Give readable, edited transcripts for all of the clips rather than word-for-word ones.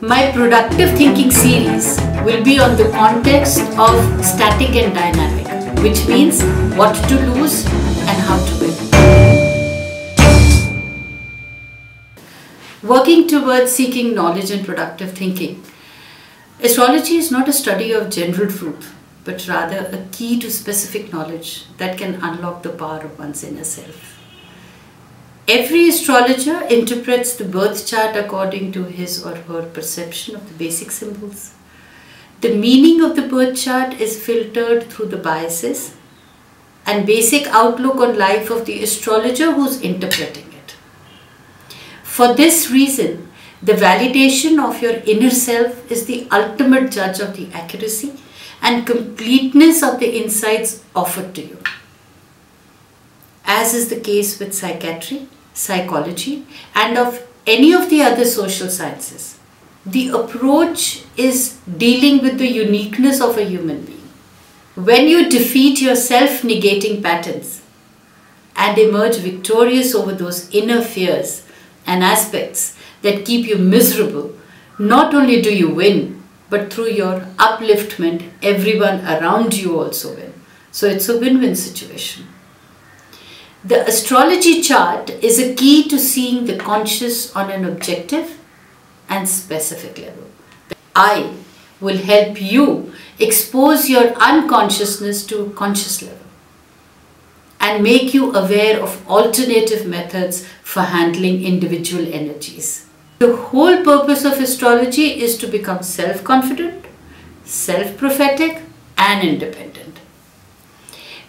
My productive thinking series will be on the context of static and dynamic, which means what to lose and how to win. Working towards seeking knowledge and productive thinking. Astrology is not a study of general truth, but rather a key to specific knowledge that can unlock the power of one's inner self. Every astrologer interprets the birth chart according to his or her perception of the basic symbols. The meaning of the birth chart is filtered through the biases and basic outlook on life of the astrologer who's interpreting it. For this reason, the validation of your inner self is the ultimate judge of the accuracy and completeness of the insights offered to you. As is the case with psychiatry, psychology, and of any of the other social sciences, the approach is dealing with the uniqueness of a human being. When you defeat your self-negating patterns and emerge victorious over those inner fears and aspects that keep you miserable, not only do you win, but through your upliftment, everyone around you also win. So it's a win-win situation. The astrology chart is a key to seeing the conscious on an objective and specific level. I will help you expose your unconsciousness to a conscious level and make you aware of alternative methods for handling individual energies. The whole purpose of astrology is to become self-confident, self-prophetic, and independent.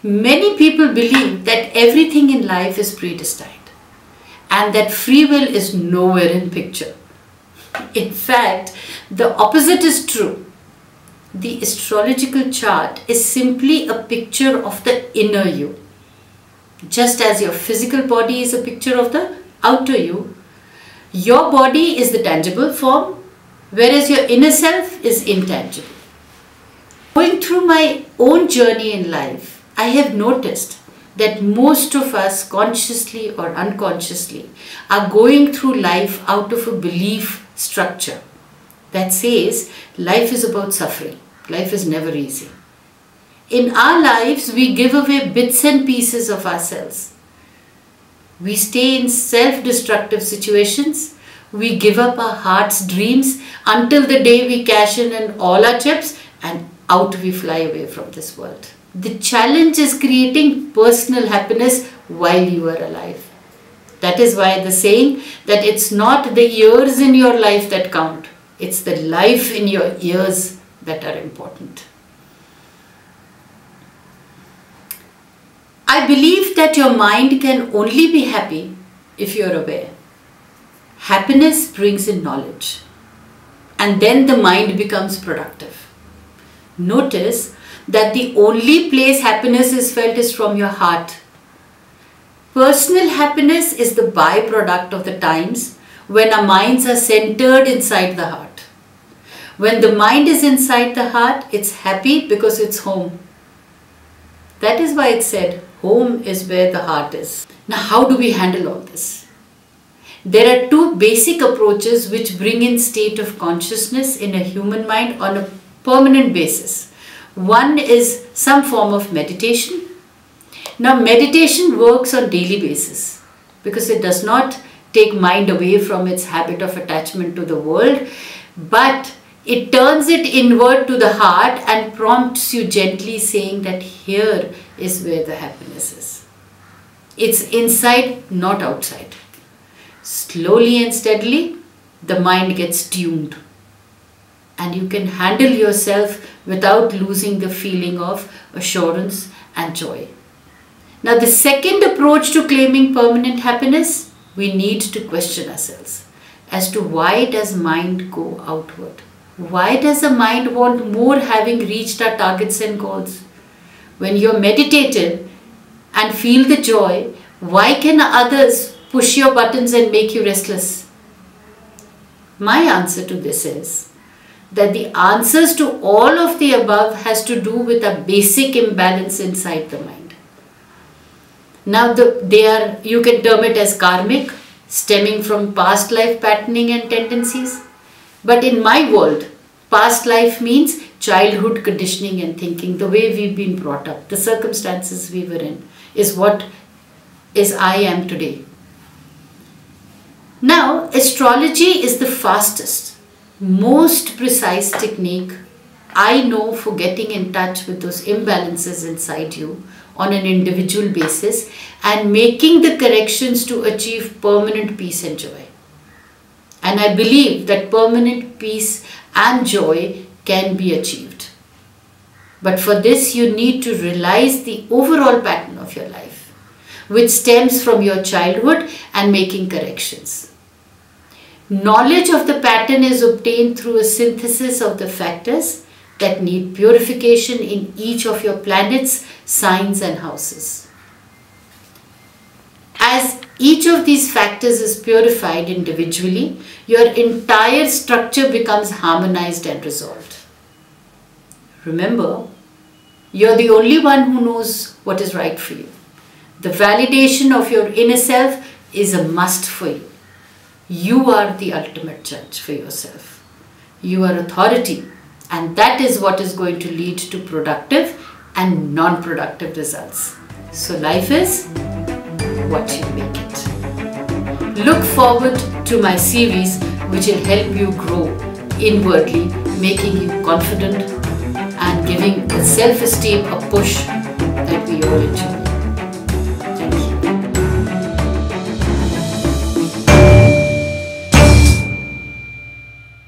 Many people believe that everything in life is predestined and that free will is nowhere in picture. In fact, the opposite is true. The astrological chart is simply a picture of the inner you. Just as your physical body is a picture of the outer you, your body is the tangible form, whereas your inner self is intangible. Going through my own journey in life, I have noticed that most of us, consciously or unconsciously, are going through life out of a belief structure that says life is about suffering. Life is never easy. In our lives, we give away bits and pieces of ourselves. We stay in self-destructive situations. We give up our heart's dreams until the day we cash in on all our chips and out we fly away from this world. The challenge is creating personal happiness while you are alive. That is why the saying that it's not the years in your life that count, it's the life in your years that are important. I believe that your mind can only be happy if you're aware. Happiness brings in knowledge, and then the mind becomes productive. Notice that the only place happiness is felt is from your heart. Personal happiness is the byproduct of the times when our minds are centered inside the heart. When the mind is inside the heart, it's happy because it's home. That is why it's said, home is where the heart is. Now, how do we handle all this? There are two basic approaches which bring in state of consciousness in a human mind on a permanent basis. One is some form of meditation. Now, meditation works on daily basis because it does not take mind away from its habit of attachment to the world, but it turns it inward to the heart and prompts you gently, saying that here is where the happiness is. It's inside, not outside. Slowly and steadily, the mind gets tuned, and you can handle yourself without losing the feeling of assurance and joy. Now, the second approach to claiming permanent happiness, we need to question ourselves as to why does mind go outward? Why does the mind want more having reached our targets and goals? When you're meditative and feel the joy, why can others push your buttons and make you restless? My answer to this is that the answers to all of the above has to do with a basic imbalance inside the mind. Now, you can term it as karmic, stemming from past life patterning and tendencies. But in my world, past life means childhood conditioning and thinking, the way we've been brought up, the circumstances we were in, is what is I am today. Now, astrology is the fastest, most precise technique I know for getting in touch with those imbalances inside you on an individual basis and making the corrections to achieve permanent peace and joy. And I believe that permanent peace and joy can be achieved. But for this, you need to realize the overall pattern of your life, which stems from your childhood, and making corrections. Knowledge of the pattern is obtained through a synthesis of the factors that need purification in each of your planets, signs and houses. As each of these factors is purified individually, your entire structure becomes harmonized and resolved. Remember, you're the only one who knows what is right for you. The validation of your inner self is a must for you. You are the ultimate judge for yourself. You are authority, and that is what is going to lead to productive and non-productive results. So life is what you make it. Look forward to my series, which will help you grow inwardly, making you confident and giving self-esteem a push that we all enjoy.